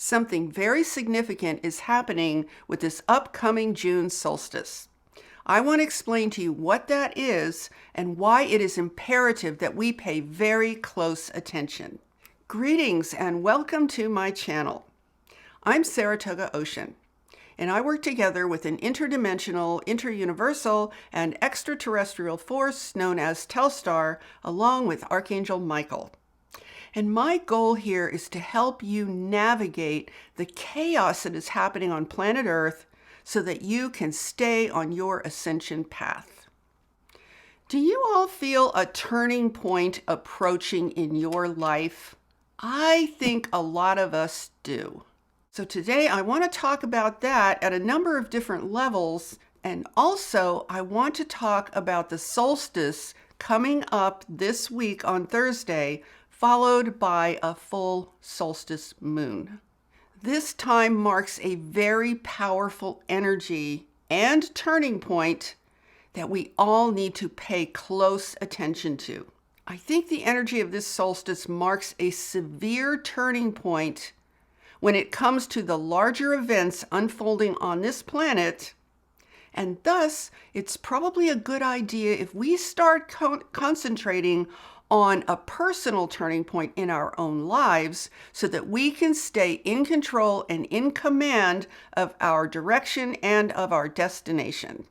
Something very significant is happening with this upcoming June solstice. I want to explain to you what that is and why it is imperative that we pay very close attention. Greetings and welcome to my channel. I'm Saratoga Ocean, and I work together with an interdimensional, interuniversal, and extraterrestrial force known as Telstar, along with Archangel Michael. And my goal here is to help you navigate the chaos that is happening on planet Earth so that you can stay on your ascension path. Do you all feel a turning point approaching in your life? I think a lot of us do. So today I want to talk about that at a number of different levels, and also I want to talk about the solstice coming up this week on Thursday, followed by a full solstice moon. This time marks a very powerful energy and turning point that we all need to pay close attention to. I think the energy of this solstice marks a severe turning point when it comes to the larger events unfolding on this planet, and thus it's probably a good idea if we start concentrating on a personal turning point in our own lives so that we can stay in control and in command of our direction and of our destination.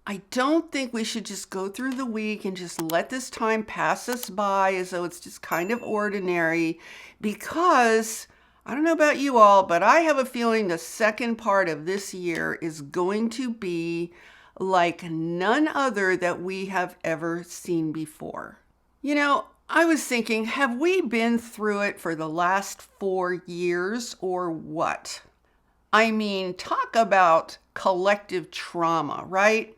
I don't think we should just go through the week and just let this time pass us by as though it's just kind of ordinary, because I don't know about you all, but I have a feeling the second part of this year is going to be like none other that we have ever seen before. You know, I was thinking, have we been through it for the last 4 years or what? I mean, talk about collective trauma, right?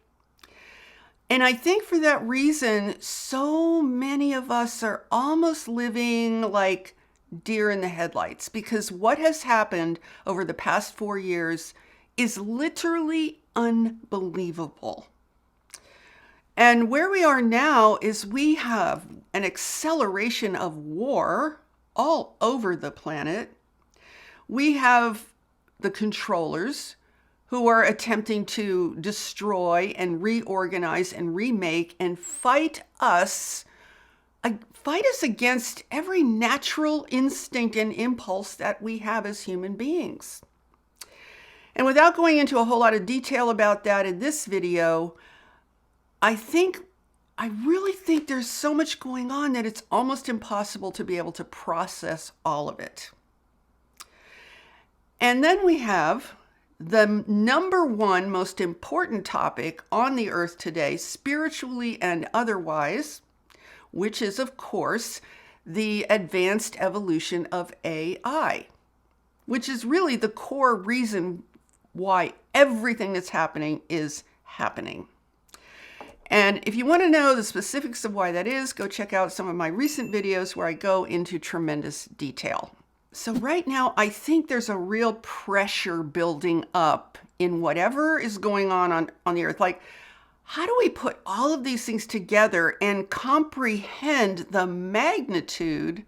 And I think for that reason, so many of us are almost living like deer in the headlights, because what has happened over the past 4 years is literally unbelievable. And where we are now is we have an acceleration of war all over the planet. We have the controllers who are attempting to destroy and reorganize and remake and fight us against every natural instinct and impulse that we have as human beings. And without going into a whole lot of detail about that in this video, I really think there's so much going on that it's almost impossible to be able to process all of it. And then we have the number one most important topic on the earth today, spiritually and otherwise, which is, of course, the advanced evolution of AI, which is really the core reason why everything that's happening is happening. And if you want to know the specifics of why that is, go check out some of my recent videos where I go into tremendous detail. So right now, I think there's a real pressure building up in whatever is going on the earth. Like, how do we put all of these things together and comprehend the magnitude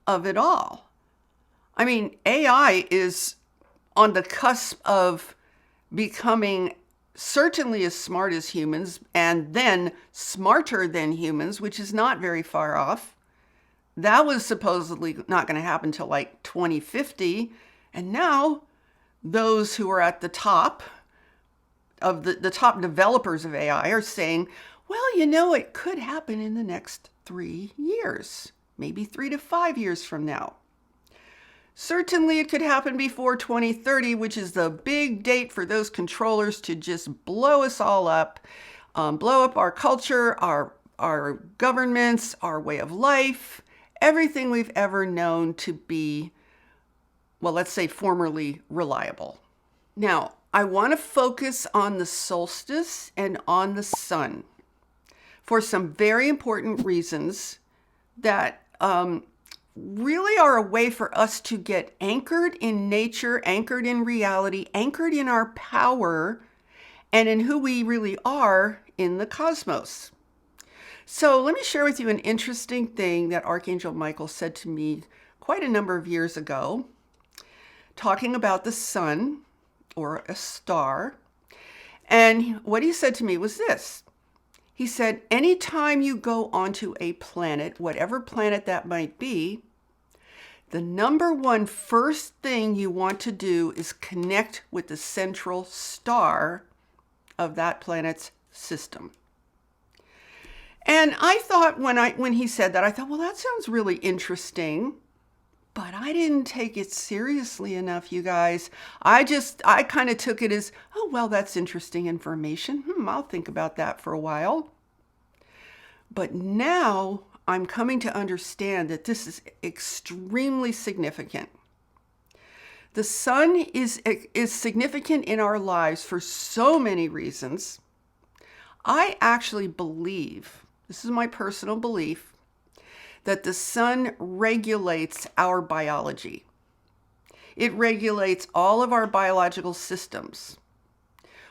of it all? I mean, AI is on the cusp of becoming certainly as smart as humans, and then smarter than humans, which is not very far off. That was supposedly not going to happen until like 2050. And now those who are at the top of the top developers of AI are saying, well, you know, it could happen in the next 3 years, maybe 3 to 5 years from now. Certainly it could happen before 2030, which is the big date for those controllers to just blow us all up, blow up our culture, our governments, our way of life, everything we've ever known to be, well, let's say formerly reliable. Now, I want to focus on the solstice and on the sun for some very important reasons that really are a way for us to get anchored in nature, anchored in reality, anchored in our power, and in who we really are in the cosmos. So let me share with you an interesting thing that Archangel Michael said to me quite a number of years ago. talking about the sun or a star. And what he said to me was this. He said, anytime you go onto a planet, whatever planet that might be, the number one first thing you want to do is connect with the central star of that planet's system. And I thought when he said that, I thought, well, that sounds really interesting. But I didn't take it seriously enough, you guys. I kind of took it as, oh, well, that's interesting information. I'll think about that for a while. But now I'm coming to understand that this is extremely significant. The sun is significant in our lives for so many reasons. I actually believe, this is my personal belief, that the sun regulates our biology. It regulates all of our biological systems.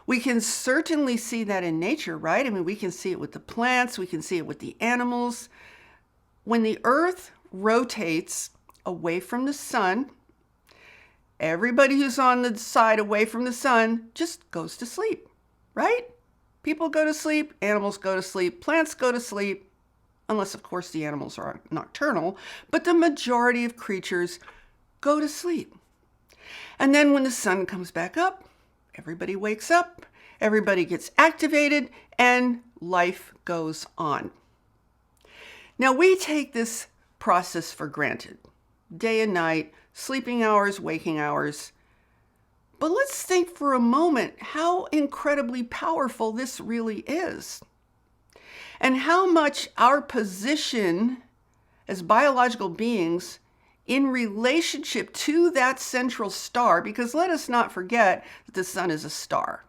We can certainly see that in nature, right? I mean, we can see it with the plants, we can see it with the animals. When the earth rotates away from the sun, everybody who's on the side away from the sun just goes to sleep, right? People go to sleep, animals go to sleep, plants go to sleep, unless, of course, the animals are nocturnal, but the majority of creatures go to sleep. And then when the sun comes back up, everybody wakes up, everybody gets activated, and life goes on. Now, we take this process for granted. Day and night, sleeping hours, waking hours. But let's think for a moment how incredibly powerful this really is. And how much our position as biological beings in relationship to that central star, because let us not forget that the sun is a star.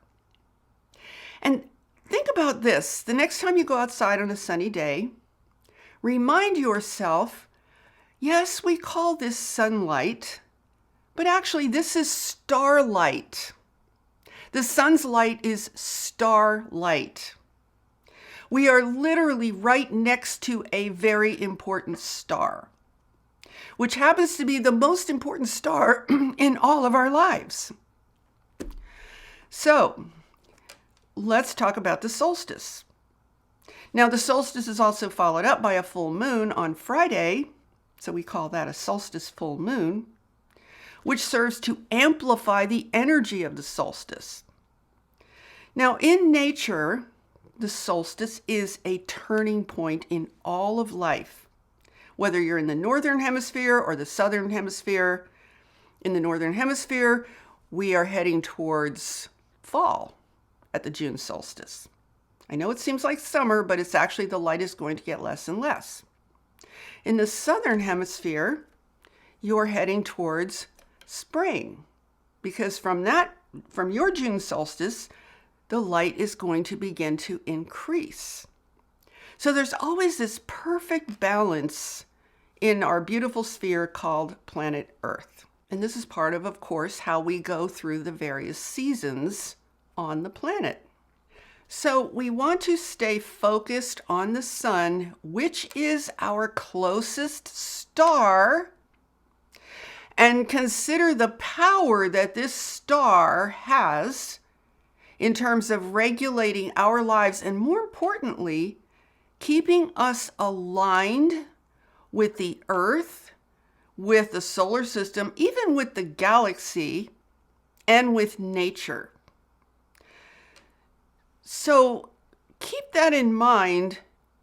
And think about this. The next time you go outside on a sunny day, remind yourself, yes, we call this sunlight, but actually this is starlight. The sun's light is starlight. We are literally right next to a very important star, which happens to be the most important star in all of our lives. So let's talk about the solstice. Now, the solstice is also followed up by a full moon on Friday, so we call that a solstice full moon, which serves to amplify the energy of the solstice. Now, in nature, the solstice is a turning point in all of life. Whether you're in the northern hemisphere or the southern hemisphere, in the northern hemisphere, we are heading towards fall at the June solstice. I know it seems like summer, but it's actually the light is going to get less and less. In the southern hemisphere, you're heading towards spring, because from your June solstice, the light is going to begin to increase. So there's always this perfect balance in our beautiful sphere called planet Earth. And this is part of course, how we go through the various seasons on the planet. So we want to stay focused on the sun, which is our closest star, and consider the power that this star has in terms of regulating our lives, and more importantly, keeping us aligned with the Earth, with the solar system, even with the galaxy, and with nature. So keep that in mind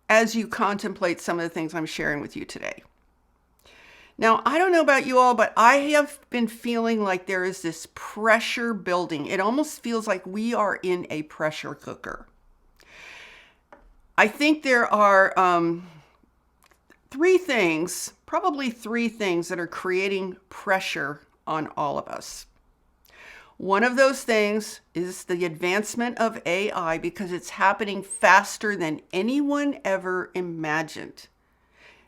as you contemplate some of the things I'm sharing with you today. Now, I don't know about you all, but I have been feeling like there is this pressure building. It almost feels like we are in a pressure cooker. I think there are probably three things that are creating pressure on all of us. One of those things is the advancement of AI, because it's happening faster than anyone ever imagined.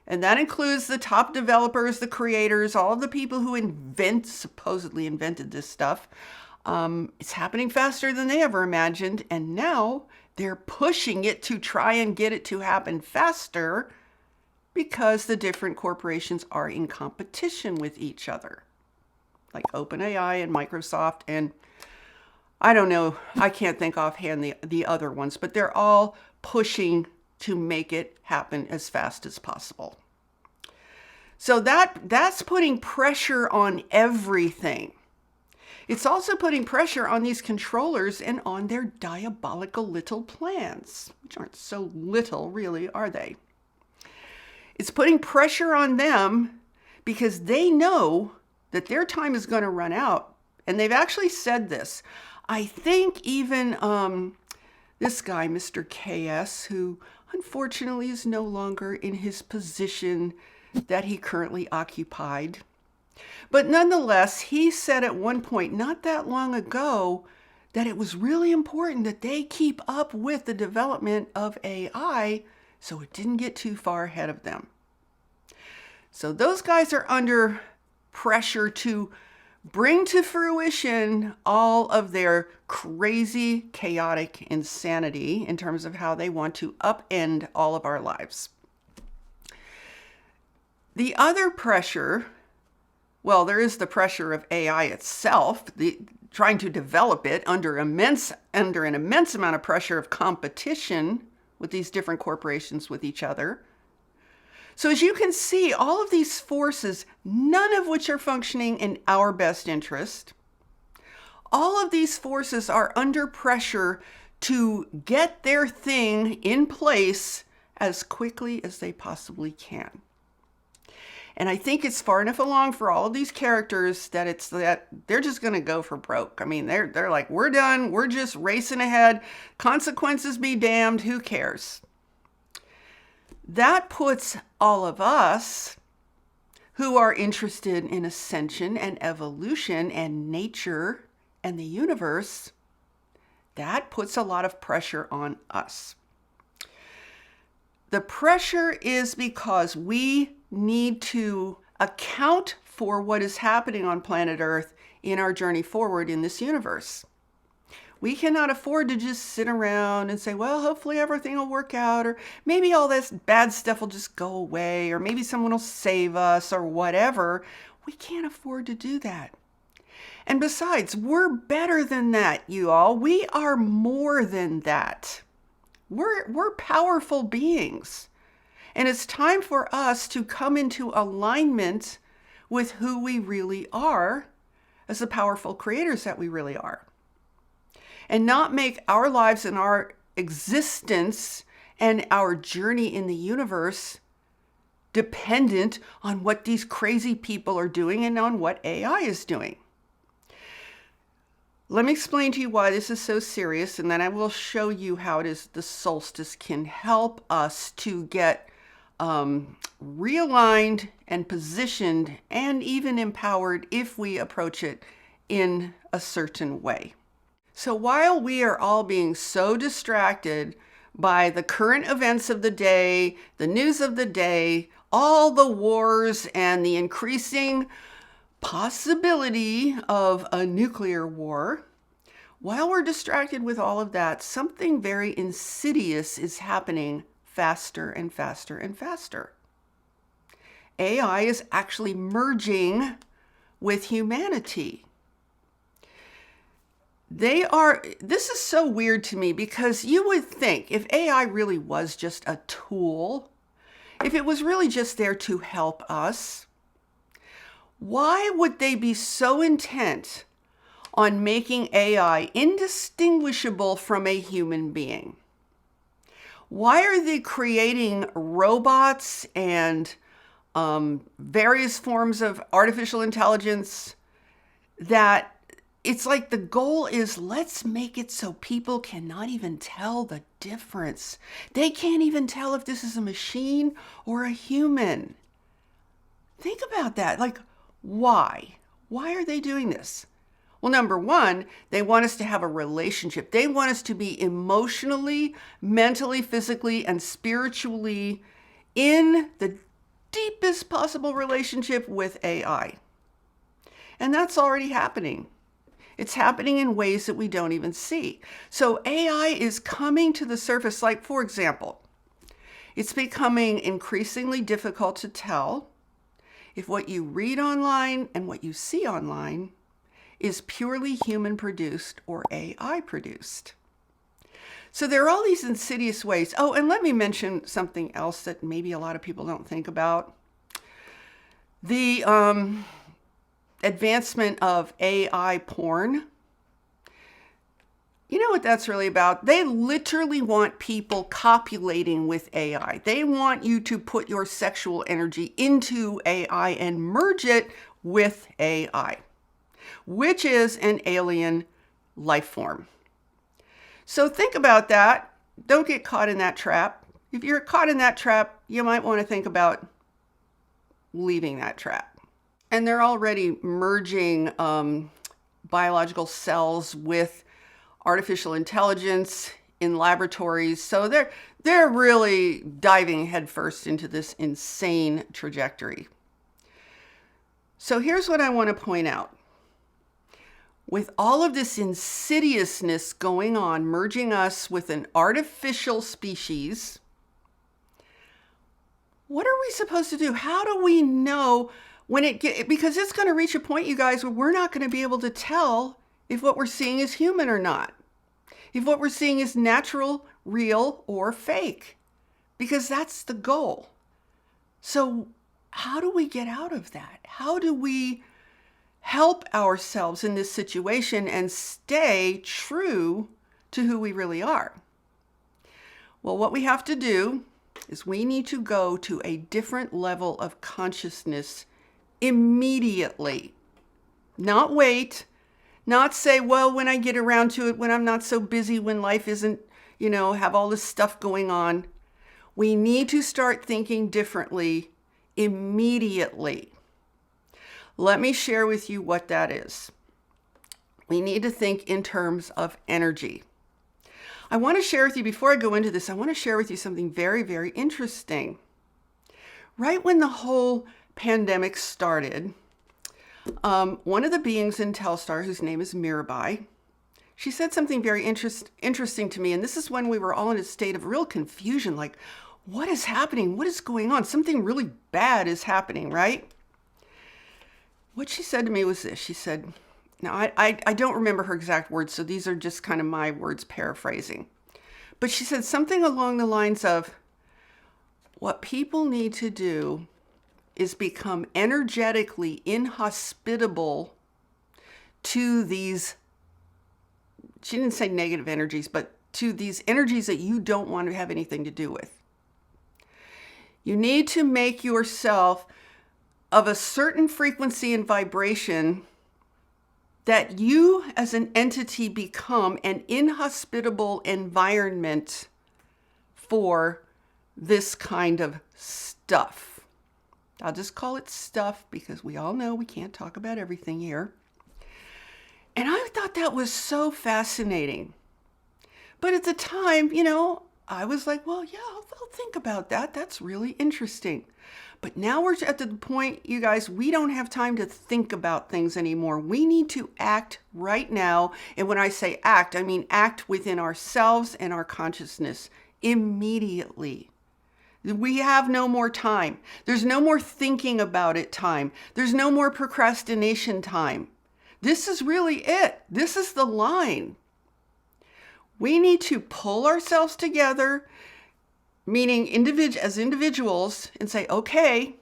And that includes the top developers, the creators, all of the people who supposedly invented this stuff. It's happening faster than they ever imagined. And now they're pushing it to try and get it to happen faster, because the different corporations are in competition with each other. like OpenAI and Microsoft, and I don't know, I can't think offhand the other ones, but they're all pushing to make it happen as fast as possible. So that's putting pressure on everything. It's also putting pressure on these controllers and on their diabolical little plans, which aren't so little, really, are they? It's putting pressure on them because they know that their time is going to run out. And they've actually said this. I think even this guy, Mr. KS, who unfortunately is no longer in his position that he currently occupied. But nonetheless, he said at one point, not that long ago, that it was really important that they keep up with the development of AI so it didn't get too far ahead of them. So those guys are under pressure to bring to fruition all of their crazy, chaotic insanity in terms of how they want to upend all of our lives. The other pressure, well, there is the pressure of AI itself, trying to develop it under an immense amount of pressure of competition with these different corporations with each other. So as you can see, all of these forces, none of which are functioning in our best interest, all of these forces are under pressure to get their thing in place as quickly as they possibly can. And I think it's far enough along for all of these characters that they're just going to go for broke. I mean, they're like, we're done. We're just racing ahead. Consequences be damned. Who cares? That puts all of us who are interested in ascension and evolution and nature and the universe, that puts a lot of pressure on us. The pressure is because we need to account for what is happening on planet Earth in our journey forward in this universe. We cannot afford to just sit around and say, well, hopefully everything will work out, or maybe all this bad stuff will just go away, or maybe someone will save us, or whatever. We can't afford to do that. And besides, we're better than that, you all. We are more than that. We're powerful beings. And it's time for us to come into alignment with who we really are as the powerful creators that we really are. And not make our lives and our existence and our journey in the universe dependent on what these crazy people are doing and on what AI is doing. Let me explain to you why this is so serious, and then I will show you how it is the solstice can help us to get realigned and positioned and even empowered if we approach it in a certain way. So while we are all being so distracted by the current events of the day, the news of the day, all the wars and the increasing possibility of a nuclear war, while we're distracted with all of that, something very insidious is happening faster and faster and faster. AI is actually merging with humanity. This is so weird to me because you would think if AI really was just a tool, if it was really just there to help us, why would they be so intent on making AI indistinguishable from a human being? Why are they creating robots and various forms of artificial intelligence that it's like the goal is, let's make it so people cannot even tell the difference. They can't even tell if this is a machine or a human. Think about that. Like, why? Why are they doing this? Well, number one, they want us to have a relationship. They want us to be emotionally, mentally, physically, and spiritually in the deepest possible relationship with AI. And that's already happening. It's happening in ways that we don't even see. So AI is coming to the surface, like, for example, it's becoming increasingly difficult to tell if what you read online and what you see online is purely human produced or AI produced. So there are all these insidious ways. Oh, and let me mention something else that maybe a lot of people don't think about. The advancement of AI porn. You know what that's really about? They literally want people copulating with AI. They want you to put your sexual energy into AI and merge it with AI, which is an alien life form. So think about that. Don't get caught in that trap. If you're caught in that trap, you might want to think about leaving that trap. And they're already merging biological cells with artificial intelligence in laboratories. So they're really diving headfirst into this insane trajectory. So here's what I want to point out. With all of this insidiousness going on, merging us with an artificial species, what are we supposed to do? How do we know when because it's going to reach a point, you guys, where we're not going to be able to tell if what we're seeing is human or not, if what we're seeing is natural, real, or fake, because that's the goal. So how do we get out of that? How do we help ourselves in this situation and stay true to who we really are? Well, what we have to do is we need to go to a different level of consciousness immediately. Not wait, not say, well, when I get around to it, when I'm not so busy, when life isn't, have all this stuff going on. We need to start thinking differently immediately. Let me share with you what that is. We need to think in terms of energy. I want to share with you, before I go into this, I want to share with you something very, very interesting. Right when the whole pandemic started, one of the beings in Telstar, whose name is Mirabai, she said something very interesting to me. And this is when we were all in a state of real confusion, like, what is happening? What is going on? Something really bad is happening, right? What she said to me was this. She said, now I don't remember her exact words, so these are just kind of my words paraphrasing. But she said something along the lines of, what people need to do is become energetically inhospitable to these, she didn't say negative energies, but to these energies that you don't want to have anything to do with. You need to make yourself of a certain frequency and vibration that you as an entity become an inhospitable environment for this kind of stuff. I'll just call it stuff because we all know we can't talk about everything here. And I thought that was so fascinating. But at the time, I was like, well, yeah, I'll think about that. That's really interesting. But now we're at the point, you guys, we don't have time to think about things anymore. We need to act right now. And when I say act, I mean act within ourselves and our consciousness immediately. We have no more time. There's no more thinking about it time. There's no more procrastination time. This is really it. This is the line. We need to pull ourselves together, meaning as individuals, and say, okay,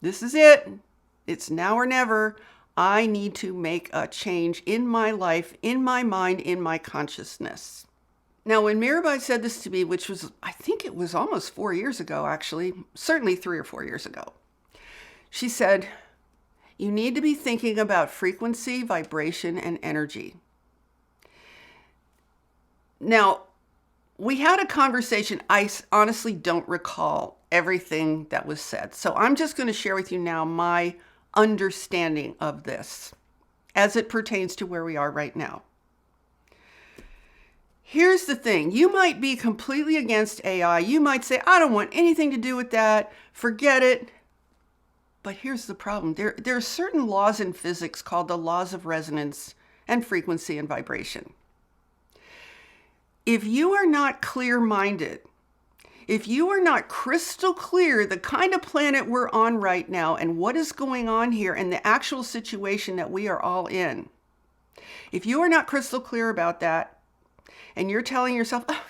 this is it. It's now or never. I need to make a change in my life, in my mind, in my consciousness. Now, when Mirabai said this to me, which was, I think it was almost 4 years ago, actually, certainly 3 or 4 years ago, she said, you need to be thinking about frequency, vibration, and energy. Now, we had a conversation. I honestly don't recall everything that was said. So I'm just going to share with you now my understanding of this as it pertains to where we are right now. Here's the thing. You might be completely against AI. You might say, I don't want anything to do with that. Forget it. But here's the problem. There are certain laws in physics called the laws of resonance and frequency and vibration. If you are not clear-minded, If you are not crystal clear the kind of planet we're on right now and what is going on here and the actual situation that we are all in, if you are not crystal clear about that and you're telling yourself, oh,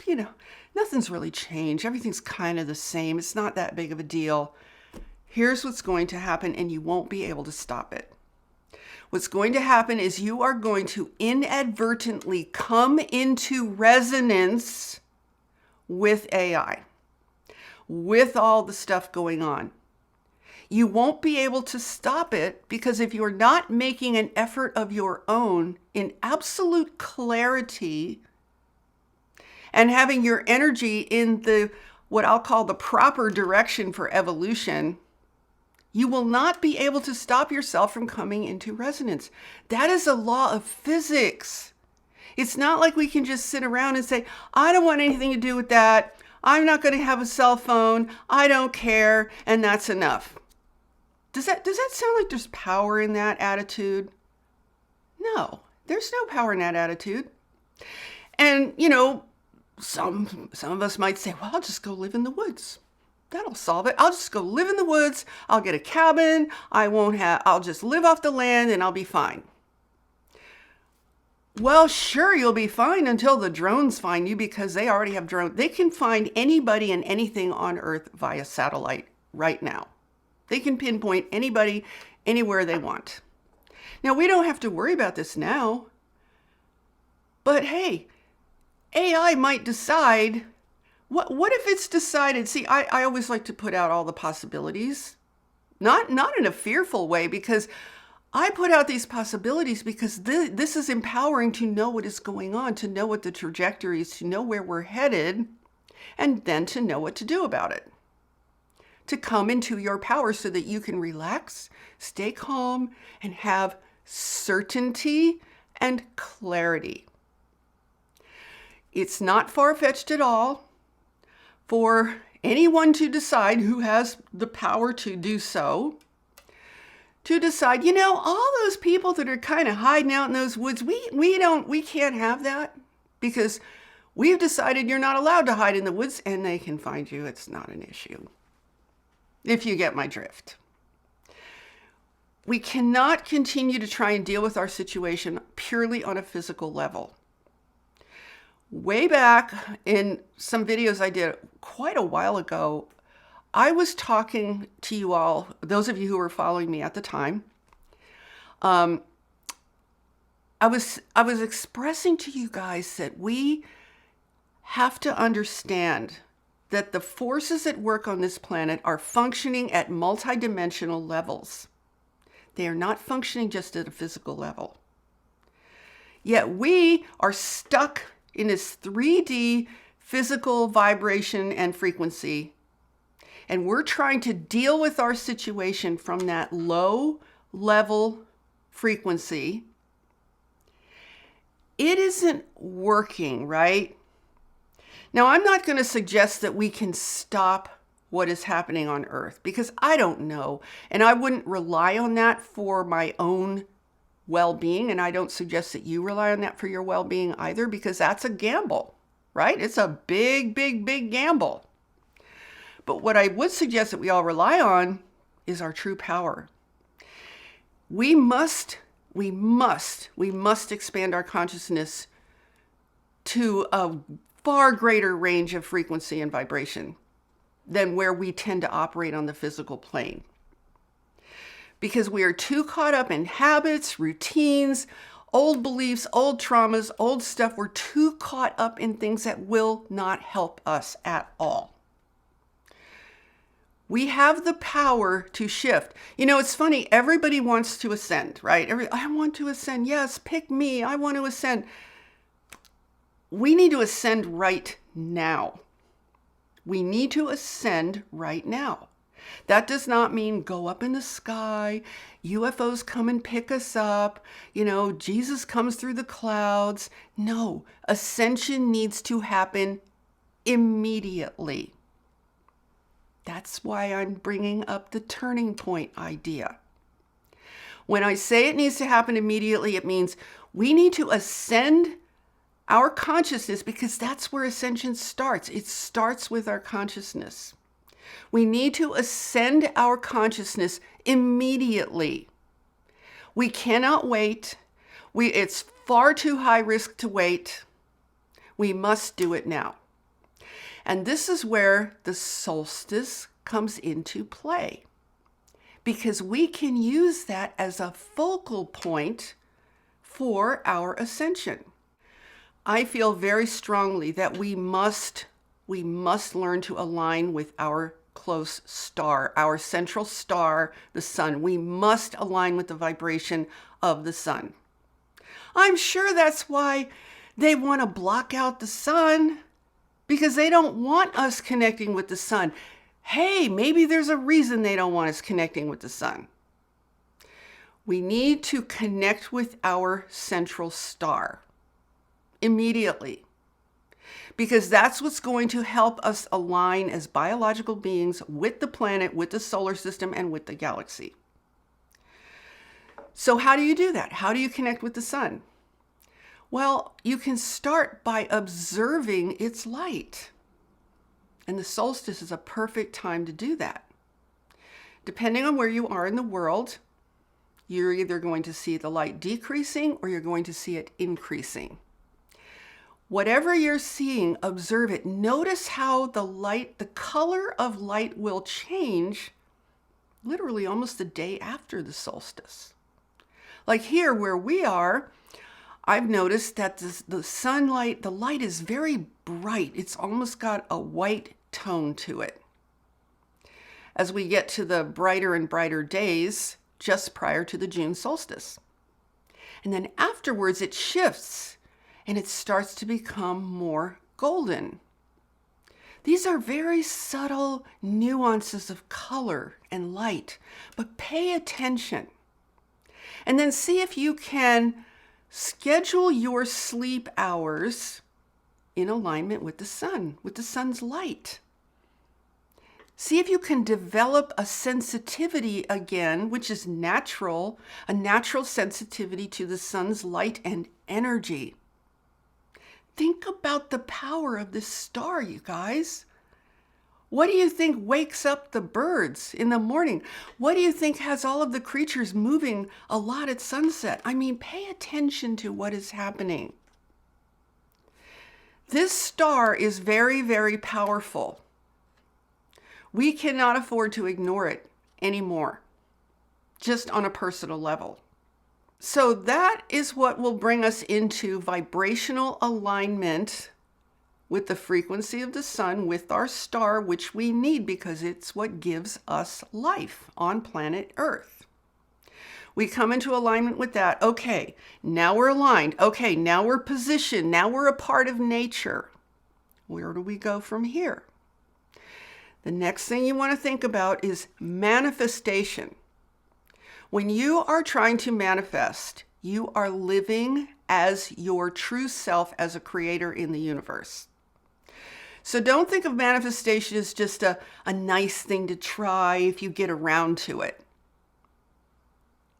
nothing's really changed, everything's kind of the same, it's not that big of a deal, here's what's going to happen, and you won't be able to stop it. What's going to happen is you are going to inadvertently come into resonance with AI, with all the stuff going on. You won't be able to stop it because if you're not making an effort of your own in absolute clarity and having your energy in what I'll call the proper direction for evolution, you will not be able to stop yourself from coming into resonance. That is a law of physics. It's not like we can just sit around and say, I don't want anything to do with that. I'm not going to have a cell phone. I don't care. And that's enough. Does that sound like there's power in that attitude? No, there's no power in that attitude. And, some of us might say, well, I'll just go live in the woods. That'll solve it. I'll just go live in the woods. I'll get a cabin. I'll just live off the land and I'll be fine. Well, sure, you'll be fine until the drones find you, because they already have drones. They can find anybody and anything on Earth via satellite right now. They can pinpoint anybody anywhere they want. Now, we don't have to worry about this now. But hey, AI might decide. What if it's decided? See, I always like to put out all the possibilities, not in a fearful way, because I put out these possibilities because this is empowering to know what is going on, to know what the trajectory is, to know where we're headed, and then to know what to do about it. To come into your power so that you can relax, stay calm, and have certainty and clarity. It's not far-fetched at all for anyone to decide, who has the power to do so, to decide, all those people that are kind of hiding out in those woods, we can't have that, because we've decided you're not allowed to hide in the woods, and they can find you. It's not an issue, if you get my drift. We cannot continue to try and deal with our situation purely on a physical level. Way back in some videos I did quite a while ago, I was talking to you all, those of you who were following me at the time. I was expressing to you guys that we have to understand that the forces at work on this planet are functioning at multidimensional levels. They are not functioning just at a physical level. Yet we are stuck in this 3D physical vibration and frequency. And we're trying to deal with our situation from that low level frequency. It isn't working, right? Now, I'm not going to suggest that we can stop what is happening on Earth, because I don't know. And I wouldn't rely on that for my own well-being. And I don't suggest that you rely on that for your well-being either, because that's a gamble, right? It's a big, big, big gamble. But what I would suggest that we all rely on is our true power. We must expand our consciousness to a far greater range of frequency and vibration than where we tend to operate on the physical plane. Because we are too caught up in habits, routines, old beliefs, old traumas, old stuff. We're too caught up in things that will not help us at all. We have the power to shift. It's funny, everybody wants to ascend, right? I want to ascend. Yes, pick me. I want to ascend. We need to ascend right now. We need to ascend right now. That does not mean go up in the sky, UFOs come and pick us up, Jesus comes through the clouds. No, ascension needs to happen immediately. That's why I'm bringing up the turning point idea. When I say it needs to happen immediately, it means we need to ascend Our consciousness, because that's where ascension starts. It starts with our consciousness. We need to ascend our consciousness immediately. We cannot wait. It's far too high risk to wait. We must do it now. And this is where the solstice comes into play, because we can use that as a focal point for our ascension. I feel very strongly that we must learn to align with our close star, our central star, the sun. We must align with the vibration of the sun. I'm sure that's why they want to block out the sun, because they don't want us connecting with the sun. Hey, maybe there's a reason they don't want us connecting with the sun. We need to connect with our central star immediately, because that's what's going to help us align as biological beings with the planet, with the solar system, and with the galaxy. So how do you do that? How do you connect with the sun? Well, you can start by observing its light. And the solstice is a perfect time to do that. Depending on where you are in the world, you're either going to see the light decreasing or you're going to see it increasing. Whatever you're seeing, observe it. Notice how the color of light will change literally almost the day after the solstice. Like here where we are, I've noticed that the sunlight, the light is very bright. It's almost got a white tone to it. As we get to the brighter and brighter days just prior to the June solstice. And then afterwards it shifts and it starts to become more golden. These are very subtle nuances of color and light, but pay attention. And then see if you can schedule your sleep hours in alignment with the sun, with the sun's light. See if you can develop a sensitivity again, which is natural, a natural sensitivity to the sun's light and energy. Think about the power of this star, you guys. What do you think wakes up the birds in the morning? What do you think has all of the creatures moving a lot at sunset? I mean, pay attention to what is happening. This star is very, very powerful. We cannot afford to ignore it anymore, just on a personal level. So that is what will bring us into vibrational alignment with the frequency of the sun, with our star, which we need because it's what gives us life on planet Earth. We come into alignment with that. Okay, now we're aligned. Okay, now we're positioned. Now we're a part of nature. Where do we go from here? The next thing you want to think about is manifestation. When you are trying to manifest, you are living as your true self as a creator in the universe. So don't think of manifestation as just a nice thing to try if you get around to it.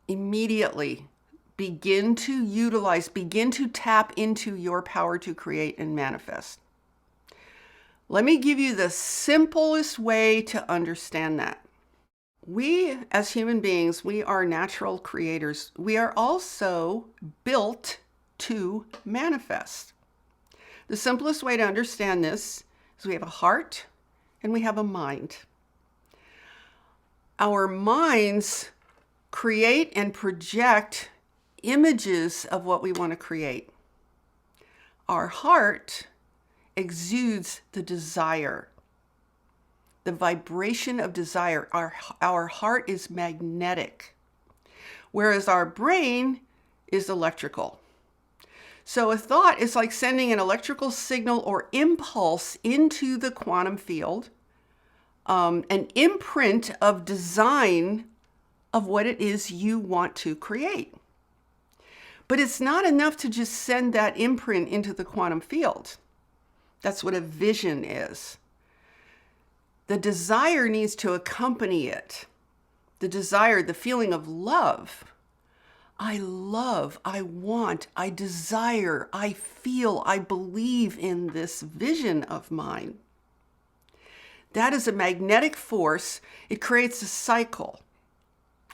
Immediately begin to utilize, begin to tap into your power to create and manifest. Let me give you the simplest way to understand that. We, as human beings, we are natural creators. We are also built to manifest. The simplest way to understand this is we have a heart and we have a mind. Our minds create and project images of what we want to create. Our heart exudes the desire. The vibration of desire. Our heart is magnetic, whereas our brain is electrical. So a thought is like sending an electrical signal or impulse into the quantum field, an imprint of design of what it is you want to create. But it's not enough to just send that imprint into the quantum field. That's what a vision is. The desire needs to accompany it. The desire, the feeling of love. I love, I want, I desire, I feel, I believe in this vision of mine. That is a magnetic force. It creates a cycle.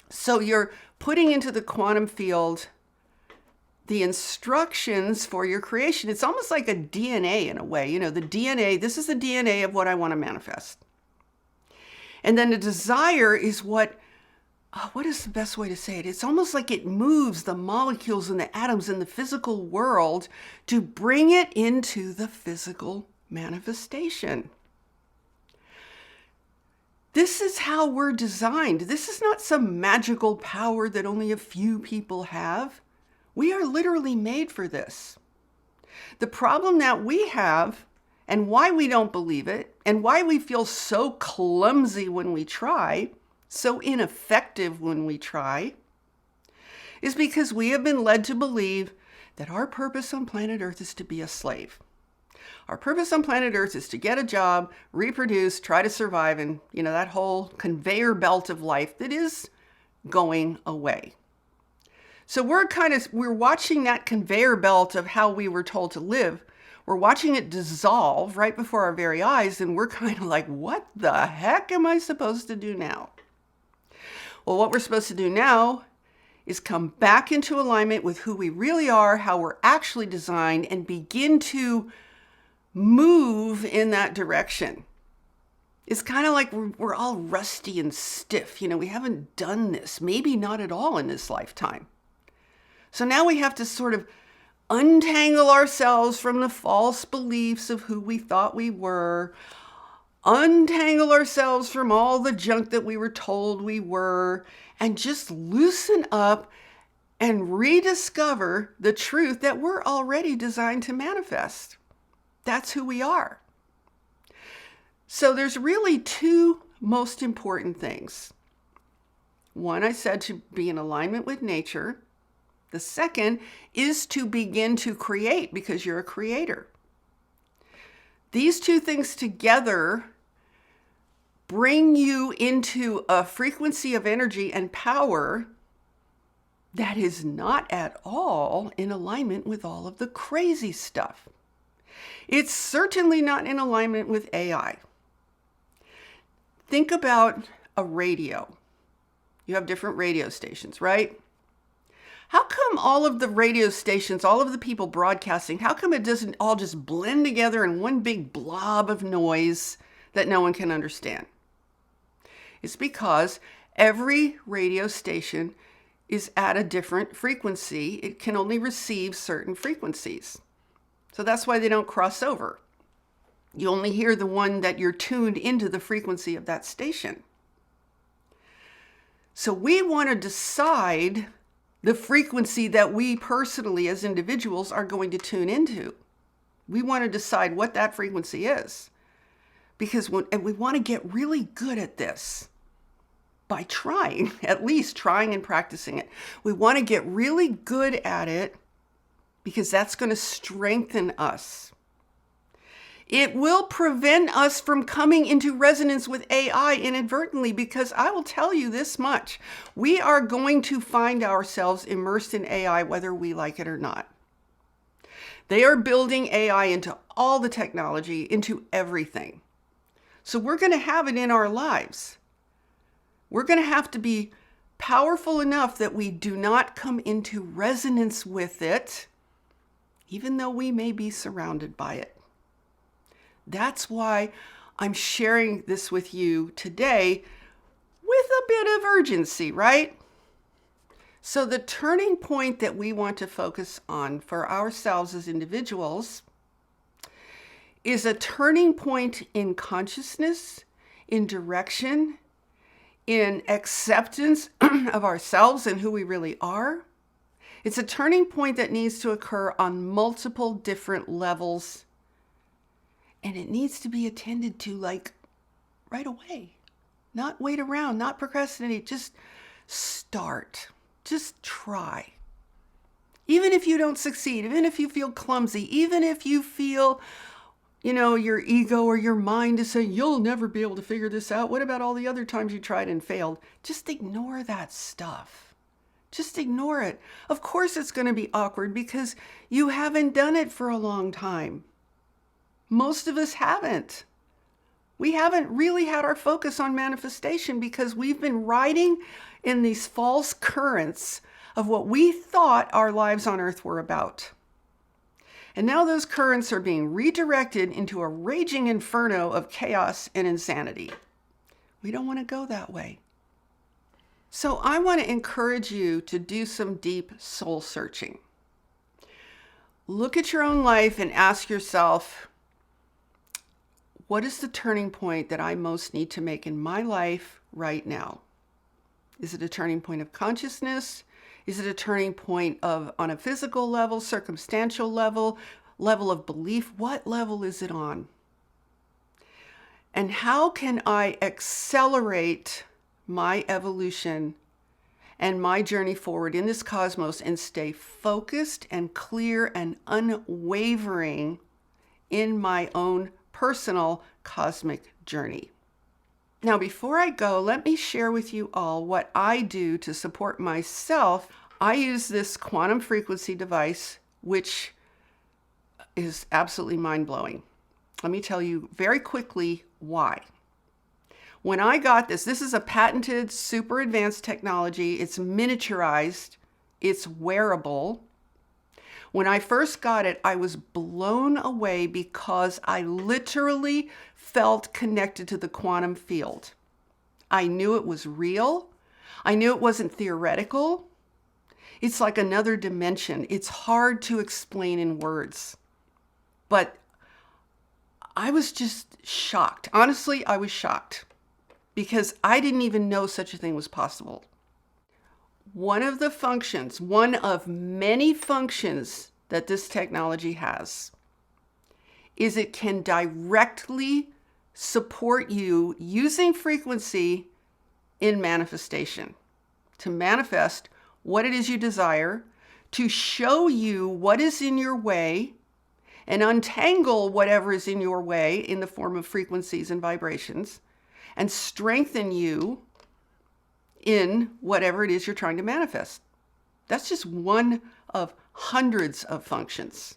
So you're putting into the quantum field the instructions for your creation. It's almost like a DNA in a way. The DNA, this is the DNA of what I want to manifest. And then the desire is what is the best way to say it? It's almost like it moves the molecules and the atoms in the physical world to bring it into the physical manifestation. This is how we're designed. This is not some magical power that only a few people have. We are literally made for this. The problem that we have, and why we don't believe it, and why we feel so clumsy when we try, so ineffective when we try, is because we have been led to believe that our purpose on planet Earth is to be a slave. Our purpose on planet Earth is to get a job, reproduce, try to survive, and that whole conveyor belt of life that is going away. So we're watching that conveyor belt of how we were told to live. We're watching it dissolve right before our very eyes, and we're kind of like, what the heck am I supposed to do now? Well, what we're supposed to do now is come back into alignment with who we really are, how we're actually designed, and begin to move in that direction. It's kind of like we're all rusty and stiff. We haven't done this, maybe not at all in this lifetime. So now we have to sort of untangle ourselves from the false beliefs of who we thought we were, untangle ourselves from all the junk that we were told we were, and just loosen up and rediscover the truth that we're already designed to manifest. That's who we are. So there's really two most important things. One, I said, to be in alignment with nature. The second is to begin to create, because you're a creator. These two things together bring you into a frequency of energy and power that is not at all in alignment with all of the crazy stuff. It's certainly not in alignment with AI. Think about a radio. You have different radio stations, right? How come all of the radio stations, all of the people broadcasting, how come it doesn't all just blend together in one big blob of noise that no one can understand? It's because every radio station is at a different frequency. It can only receive certain frequencies. So that's why they don't cross over. You only hear the one that you're tuned into the frequency of that station. So we want to decide the frequency that we personally as individuals are going to tune into. We want to decide what that frequency is, because we want to get really good at this by trying, at least trying and practicing it. We want to get really good at it because that's going to strengthen us. It will prevent us from coming into resonance with AI inadvertently, because I will tell you this much. We are going to find ourselves immersed in AI whether we like it or not. They are building AI into all the technology, into everything. So we're going to have it in our lives. We're going to have to be powerful enough that we do not come into resonance with it, even though we may be surrounded by it. That's why I'm sharing this with you today with a bit of urgency, right? So the turning point that we want to focus on for ourselves as individuals is a turning point in consciousness, in direction, in acceptance of ourselves and who we really are. It's a turning point that needs to occur on multiple different levels. And it needs to be attended to like right away. Not wait around, not procrastinate, just start. Just try. Even if you don't succeed, even if you feel clumsy, even if you feel, your ego or your mind is saying, you'll never be able to figure this out. What about all the other times you tried and failed? Just ignore that stuff. Just ignore it. Of course it's going to be awkward because you haven't done it for a long time. Most of us haven't. We haven't really had our focus on manifestation because we've been riding in these false currents of what we thought our lives on earth were about. And now those currents are being redirected into a raging inferno of chaos and insanity. We don't want to go that way. So I want to encourage you to do some deep soul searching. Look at your own life and ask yourself, what is the turning point that I most need to make in my life right now? Is it a turning point of consciousness? Is it a turning point of on a physical level, circumstantial level of belief? What level is it on? And how can I accelerate my evolution and my journey forward in this cosmos and stay focused and clear and unwavering in my own personal cosmic journey? Now, before I go, let me share with you all what I do to support myself. I use this quantum frequency device, which is absolutely mind-blowing. Let me tell you very quickly why. When I got this is a patented, super advanced technology. It's miniaturized. It's wearable. When I first got it, I was blown away because I literally felt connected to the quantum field. I knew it was real. I knew it wasn't theoretical. It's like another dimension. It's hard to explain in words. But I was just shocked. Honestly, I was shocked because I didn't even know such a thing was possible. One of the functions, one of many functions that this technology has, is it can directly support you using frequency in manifestation, to manifest what it is you desire, to show you what is in your way, and untangle whatever is in your way in the form of frequencies and vibrations, and strengthen you in whatever it is you're trying to manifest. That's just one of hundreds of functions.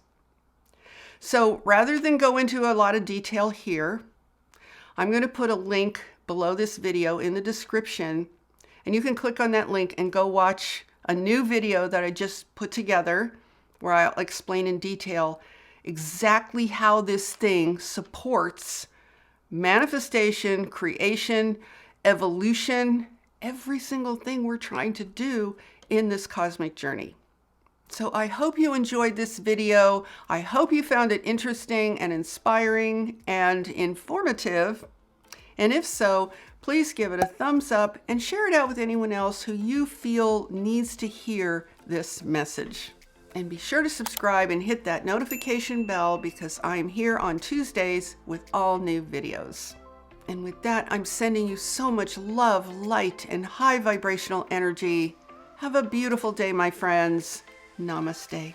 So rather than go into a lot of detail here, I'm going to put a link below this video in the description, and you can click on that link and go watch a new video that I just put together where I'll explain in detail exactly how this thing supports manifestation, creation, evolution, every single thing we're trying to do in this cosmic journey. So I hope you enjoyed this video. I hope you found it interesting and inspiring and informative. And if so, please give it a thumbs up and share it out with anyone else who you feel needs to hear this message. And be sure to subscribe and hit that notification bell because I'm here on Tuesdays with all new videos. And with that, I'm sending you so much love, light, and high vibrational energy. Have a beautiful day, my friends. Namaste.